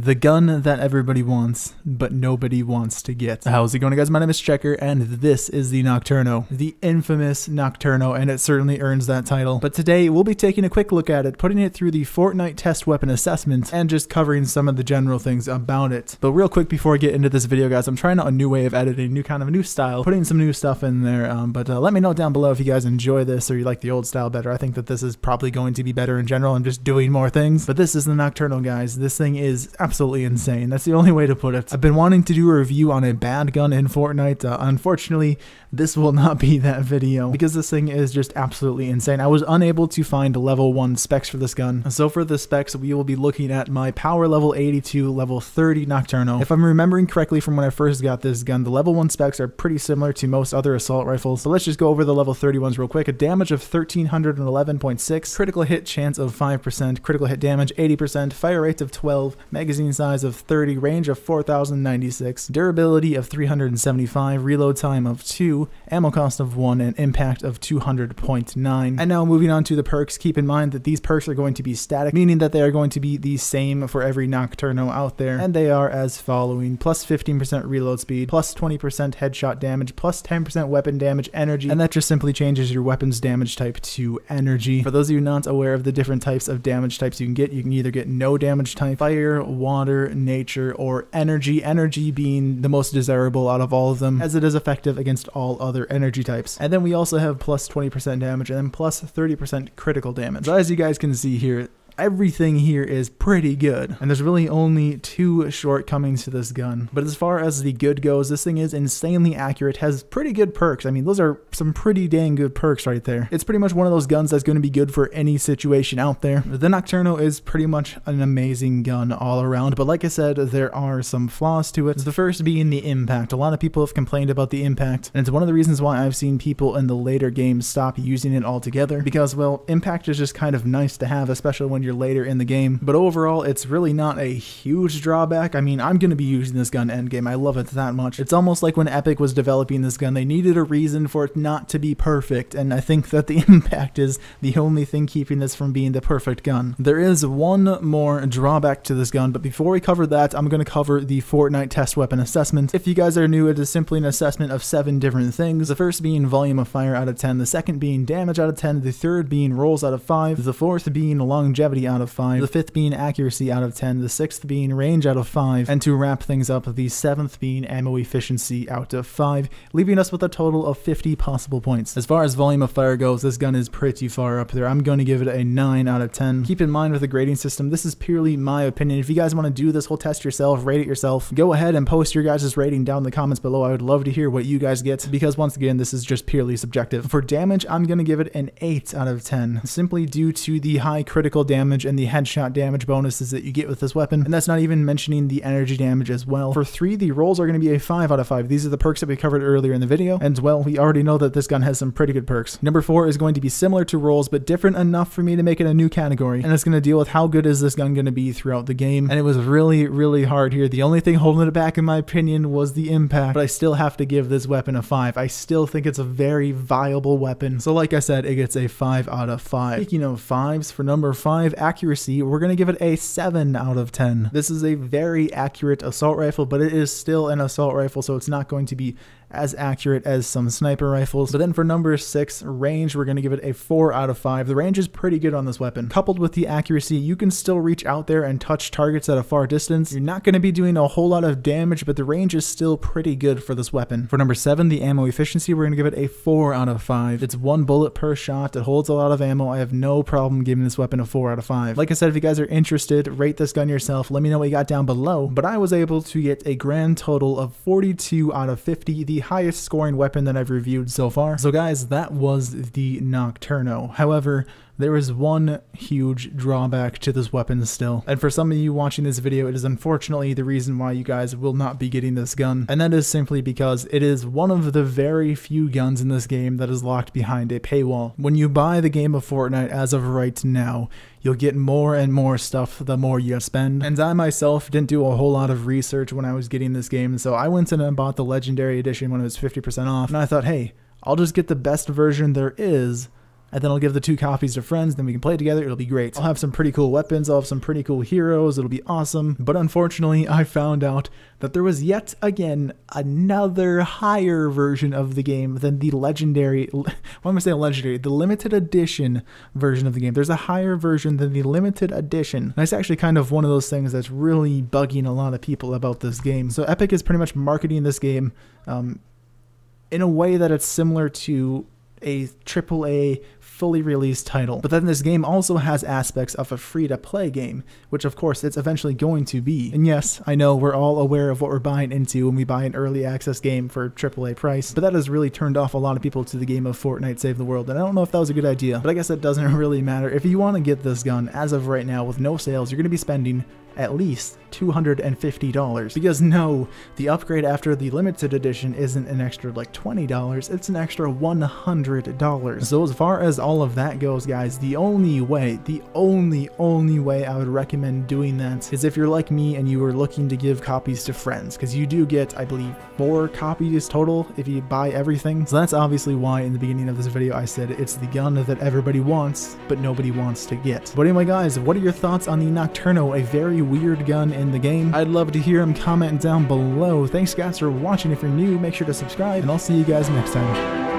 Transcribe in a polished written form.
The gun that everybody wants, but nobody wants to get. How's it going, guys? My name is Checker, and this is the Nocturno. The infamous Nocturno, and it certainly earns that title. But today, we'll be taking a quick look at it, putting it through the Fortnite test weapon assessment, and just covering some of the general things about it. But real quick before I get into this video, guys, I'm trying out a new way of editing, a new style, putting some new stuff in there. But let me know down below if you guys enjoy this or you like the old style better. I think that this is probably going to be better in general. I'm just doing more things. But this is the Nocturno, guys. This thing is absolutely insane. That's the only way to put it. I've been wanting to do a review on a bad gun in Fortnite. Unfortunately, this will not be that video because this thing is just absolutely insane. I was unable to find level 1 specs for this gun. So for the specs, we will be looking at my power level 82, level 30 Nocturno. If I'm remembering correctly from when I first got this gun, the level 1 specs are pretty similar to most other assault rifles. So let's just go over the level 30 ones real quick. A damage of 1311.6, critical hit chance of 5%, critical hit damage 80%, fire rate of 12, magazine size of 30, range of 4096, durability of 375, reload time of 2, ammo cost of 1, and impact of 200.9. And now moving on to the perks, keep in mind that these perks are going to be static, meaning that they are going to be the same for every Nocturno out there, and they are as following: plus 15% reload speed, plus 20% headshot damage, plus 10% weapon damage energy, and that just simply changes your weapon's damage type to energy. For those of you not aware of the different types of damage types you can either get no damage type, fire, water, nature, or energy. Energy being the most desirable out of all of them, as it is effective against all other energy types. And then we also have plus 20% damage and then plus 30% critical damage. So as you guys can see here, everything here is pretty good, and there's really only 2 shortcomings to this gun. But as far as the good goes, this thing is insanely accurate, has pretty good perks. I mean, those are some pretty dang good perks right there. It's pretty much one of those guns that's going to be good for any situation out there. The Nocturno is pretty much an amazing gun all around, but like I said, there are some flaws to it. The first being the impact. A lot of people have complained about the impact, and it's one of the reasons why I've seen people in the later games stop using it altogether, because, well, impact is just kind of nice to have, especially when you're later in the game. But overall, it's really not a huge drawback. I mean, I'm going to be using this gun endgame. I love it that much. It's almost like when Epic was developing this gun, they needed a reason for it not to be perfect, and I think that the impact is the only thing keeping this from being the perfect gun. There is one more drawback to this gun, but before we cover that, I'm going to cover the Fortnite test weapon assessment. If you guys are new, it is simply an assessment of 7 different things. The first being volume of fire out of 10, the second being damage out of 10, the third being rolls out of 5, the fourth being longevity out of 5, the fifth being accuracy out of 10, the sixth being range out of 5, and to wrap things up, the 7th being ammo efficiency out of 5, leaving us with a total of 50 possible points. As far as volume of fire goes, this gun is pretty far up there. I'm going to give it a 9 out of 10. Keep in mind with the grading system, this is purely my opinion. If you guys want to do this whole test yourself, rate it yourself, go ahead and post your guys' rating down in the comments below. I would love to hear what you guys get, because once again, this is just purely subjective. For damage, I'm going to give it an 8 out of 10, simply due to the high critical damage and the headshot damage bonuses that you get with this weapon, and that's not even mentioning the energy damage as well. For 3, the rolls are going to be a 5 out of 5. These are the perks that we covered earlier in the video, and well, we already know that this gun has some pretty good perks. Number 4 is going to be similar to rolls, but different enough for me to make it a new category, and it's going to deal with how good is this gun going to be throughout the game, and it was really hard here. The only thing holding it back, in my opinion, was the impact, but I still have to give this weapon a 5. I still think it's a very viable weapon, so like I said, it gets a 5 out of 5. Speaking of 5s, for number 5, accuracy, we're going to give it a 7 out of 10. This is a very accurate assault rifle, but it is still an assault rifle, so it's not going to be as accurate as some sniper rifles. But then for number 6, range, we're going to give it a 4 out of 5. The range is pretty good on this weapon. Coupled with the accuracy, you can still reach out there and touch targets at a far distance. You're not going to be doing a whole lot of damage, but the range is still pretty good for this weapon. For number 7, the ammo efficiency, we're going to give it a 4 out of 5. It's 1 bullet per shot. It holds a lot of ammo. I have no problem giving this weapon a 4 out of 5. Like I said, if you guys are interested, rate this gun yourself. Let me know what you got down below. But I was able to get a grand total of 42 out of 50, the highest scoring weapon that I've reviewed so far. So guys, that was the Nocturno. However, there is one huge drawback to this weapon still, and for some of you watching this video, it is unfortunately the reason why you guys will not be getting this gun, and that is simply because it is one of the very few guns in this game that is locked behind a paywall. When you buy the game of Fortnite as of right now, you'll get more and more stuff the more you spend, and I myself didn't do a whole lot of research when I was getting this game, so I went in and bought the Legendary Edition when it was 50% off, and I thought, hey, I'll just get the best version there is, and then I'll give the 2 copies to friends, then we can play together. It'll be great. I'll have some pretty cool weapons, I'll have some pretty cool heroes, it'll be awesome. But unfortunately, I found out that there was yet again another higher version of the game than the legendary, why am I saying legendary? The limited edition version of the game. There's a higher version than the limited edition. And that's actually kind of one of those things that's really bugging a lot of people about this game. So Epic is pretty much marketing this game in a way that it's similar to a AAA fully released title. But then this game also has aspects of a free-to-play game, which of course it's eventually going to be. And yes, I know we're all aware of what we're buying into when we buy an early access game for AAA price, but that has really turned off a lot of people to the game of Fortnite Save the World, and I don't know if that was a good idea, but I guess that doesn't really matter. If you want to get this gun, as of right now, with no sales, you're going to be spending at least $250, because no, the upgrade after the limited edition isn't an extra like $20, it's an extra $100. So as far as all of that goes, guys, the only way I would recommend doing that is if you're like me and you are looking to give copies to friends, because you do get, I believe, 4 copies total if you buy everything. So that's obviously why in the beginning of this video I said it's the gun that everybody wants but nobody wants to get. But anyway, guys, what are your thoughts on the Nocturno, a very weird gun in the game? I'd love to hear them. Comment down below. Thanks guys for watching. If you're new, make sure to subscribe, and I'll see you guys next time.